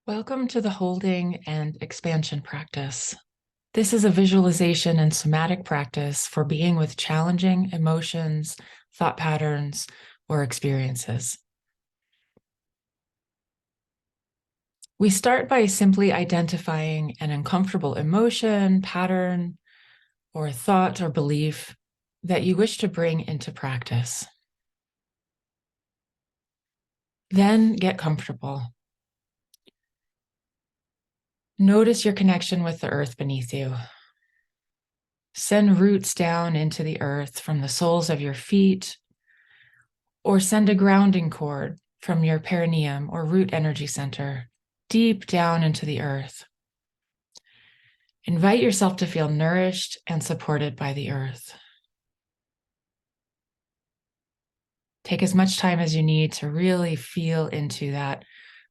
Welcome to the holding and expansion practice. This is a visualization and somatic practice for being with challenging emotions, thought patterns, or experiences. We start by simply identifying an uncomfortable emotion, pattern, or thought or belief that you wish to bring into practice. Then get comfortable. Notice your connection with the earth beneath you. Send roots down into the earth from the soles of your feet, or send a grounding cord from your perineum or root energy center deep down into the earth. Invite yourself to feel nourished and supported by the earth. Take as much time as you need to really feel into that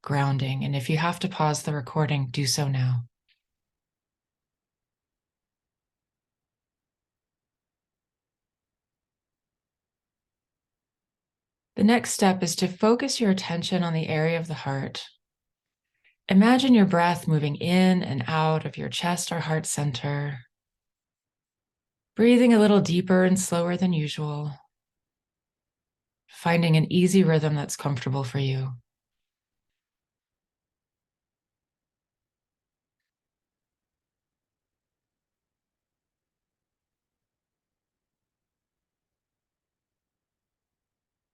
grounding. And if you have to pause the recording, do so now. The next step is to focus your attention on the area of the heart. Imagine your breath moving in and out of your chest or heart center, breathing a little deeper and slower than usual, finding an easy rhythm that's comfortable for you.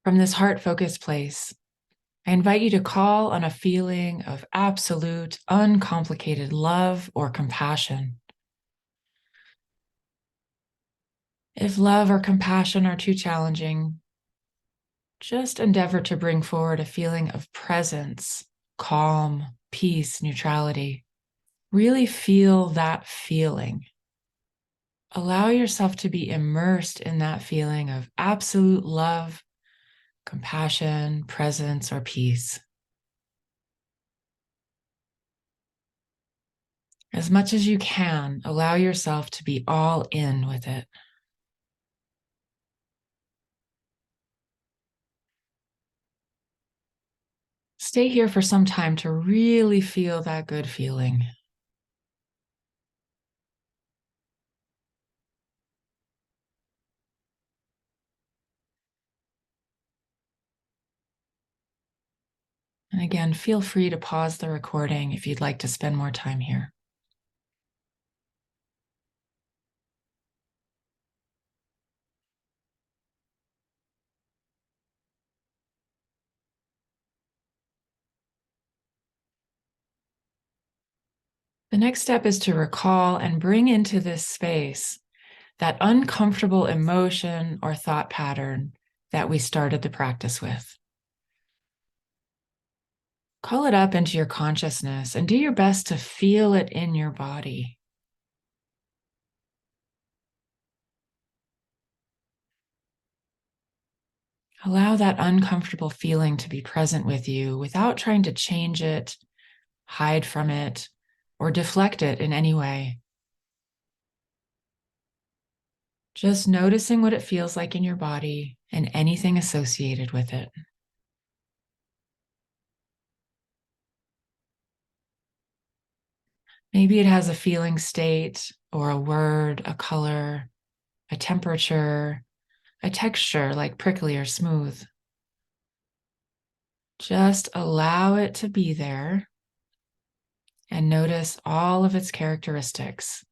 From this heart-focused place, I invite you to call on a feeling of absolute, uncomplicated love or compassion. If love or compassion are too challenging, just endeavor to bring forward a feeling of presence, calm, peace, neutrality. Really feel that feeling. Allow yourself to be immersed in that feeling of absolute love, compassion, presence, or peace. As much as you can, allow yourself to be all in with it. Stay here for some time to really feel that good feeling. And again, feel free to pause the recording if you'd like to spend more time here. The next step is to recall and bring into this space that uncomfortable emotion or thought pattern that we started the practice with. Call it up into your consciousness and do your best to feel it in your body. Allow that uncomfortable feeling to be present with you without trying to change it, hide from it, or deflect it in any way. Just noticing what it feels like in your body and anything associated with it. Maybe it has a feeling state or a word, a color, a temperature, a texture like prickly or smooth. Just allow it to be there and notice all of its characteristics.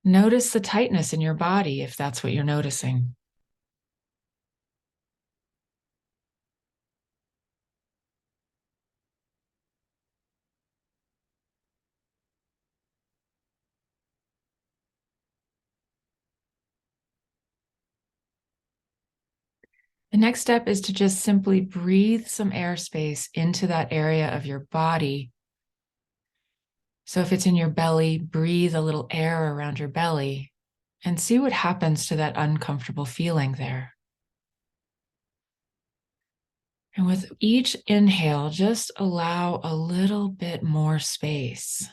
Notice the tightness in your body if that's what you're noticing. The next step is to just simply breathe some airspace into that area of your body. So if it's in your belly, breathe a little air around your belly and see what happens to that uncomfortable feeling there. And with each inhale, just allow a little bit more space.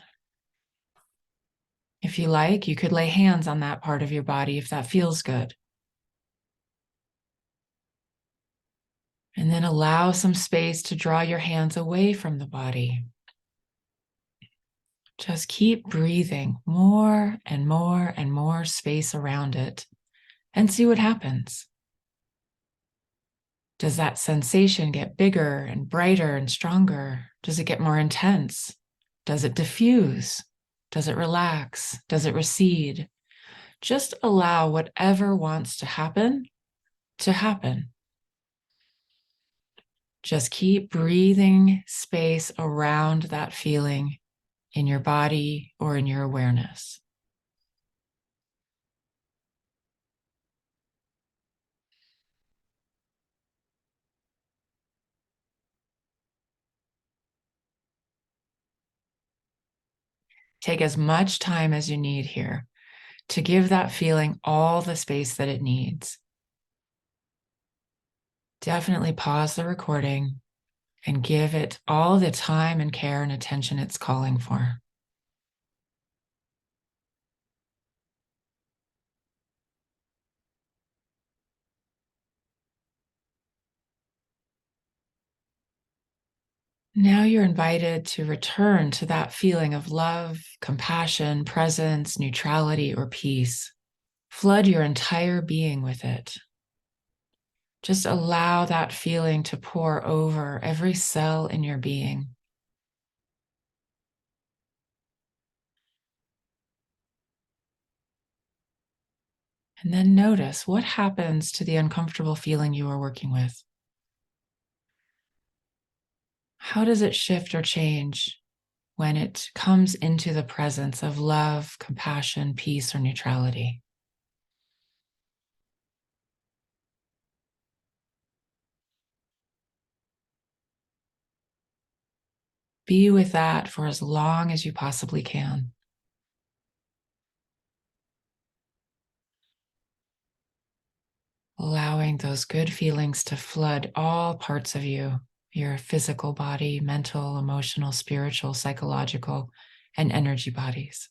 If you like, you could lay hands on that part of your body if that feels good. And then allow some space to draw your hands away from the body. Just keep breathing more and more and more space around it and see what happens. Does that sensation get bigger and brighter and stronger? Does it get more intense? Does it diffuse? Does it relax? Does it recede? Just allow whatever wants to happen to happen. Just keep breathing space around that feeling in your body or in your awareness. Take as much time as you need here to give that feeling all the space that it needs. Definitely pause the recording and give it all the time and care and attention it's calling for. Now you're invited to return to that feeling of love, compassion, presence, neutrality, or peace. Flood your entire being with it. Just allow that feeling to pour over every cell in your being. And then notice what happens to the uncomfortable feeling you are working with. How does it shift or change when it comes into the presence of love, compassion, peace, or neutrality? Be with that for as long as you possibly can. Allowing those good feelings to flood all parts of you, your physical body, mental, emotional, spiritual, psychological, and energy bodies.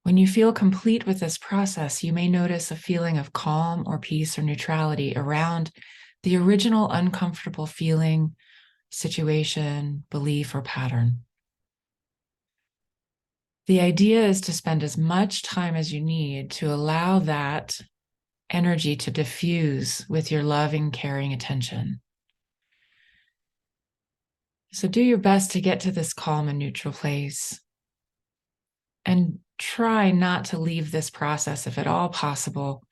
When you feel complete with this process, you may notice a feeling of calm or peace or neutrality around the original uncomfortable feeling, situation, belief, or pattern. The idea is to spend as much time as you need to allow that energy to diffuse with your loving, caring attention. So do your best to get to this calm and neutral place. And try not to leave this process, if at all possible,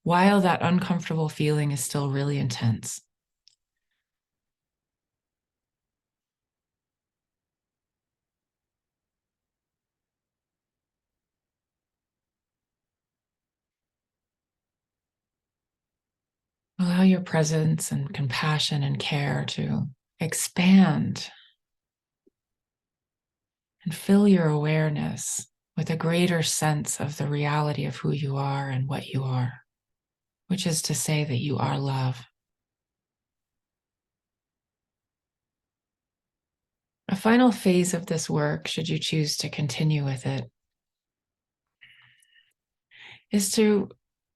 while that uncomfortable feeling is still really intense. Allow your presence and compassion and care to expand and fill your awareness with a greater sense of the reality of who you are and what you are, which is to say that you are love. A final phase of this work, should you choose to continue with it, is to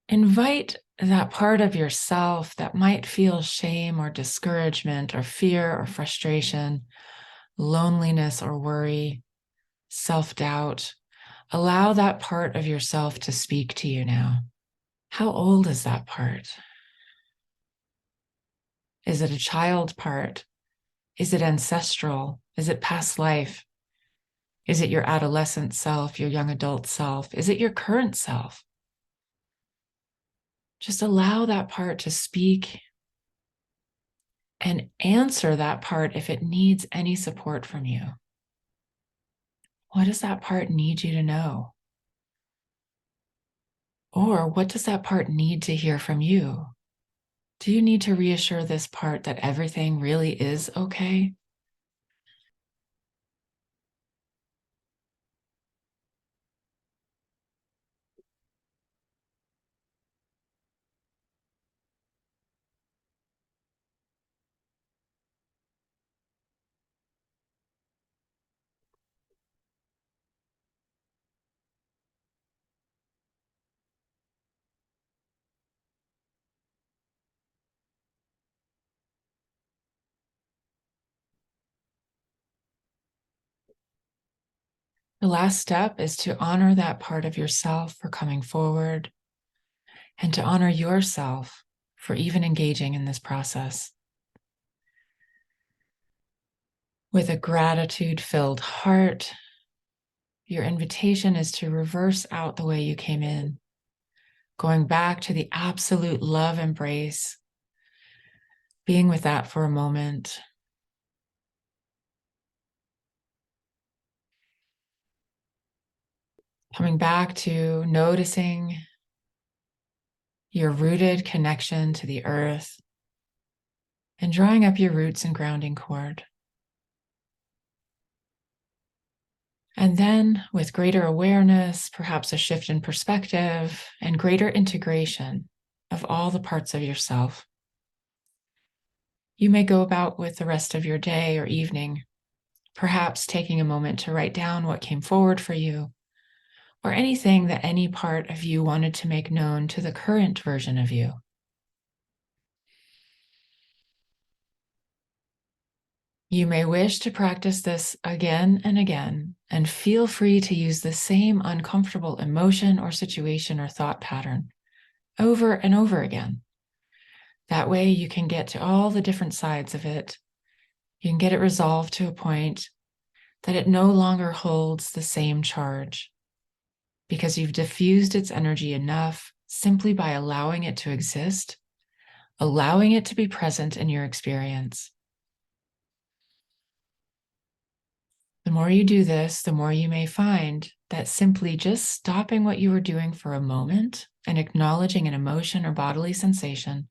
invite that part of yourself that might feel shame or discouragement or fear or frustration, loneliness or worry, self-doubt. Allow that part of yourself to speak to you now. How old is that part? Is it a child part? Is it ancestral? Is it past life? Is it your adolescent self, your young adult self? Is it your current self? Just allow that part to speak and answer that part if it needs any support from you. What does that part need you to know? Or what does that part need to hear from you? Do you need to reassure this part that everything really is okay? The last step is to honor that part of yourself for coming forward and to honor yourself for even engaging in this process. With a gratitude-filled heart, your invitation is to reverse out the way you came in, going back to the absolute love embrace, being with that for a moment. Coming back to noticing your rooted connection to the earth and drawing up your roots and grounding cord. And then, with greater awareness, perhaps a shift in perspective, and greater integration of all the parts of yourself, you may go about with the rest of your day or evening, perhaps taking a moment to write down what came forward for you, or anything that any part of you wanted to make known to the current version of you. You may wish to practice this again and again, and feel free to use the same uncomfortable emotion or situation or thought pattern over and over again. That way you can get to all the different sides of it. You can get it resolved to a point that it no longer holds the same charge because you've diffused its energy enough simply by allowing it to exist, allowing it to be present in your experience. The more you do this, the more you may find that simply just stopping what you were doing for a moment and acknowledging an emotion or bodily sensation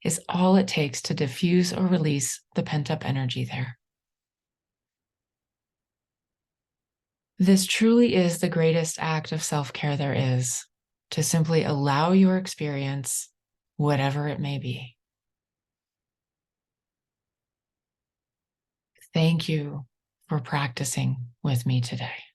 is all it takes to diffuse or release the pent-up energy there. This truly is the greatest act of self-care there is, to simply allow your experience, whatever it may be. Thank you for practicing with me today.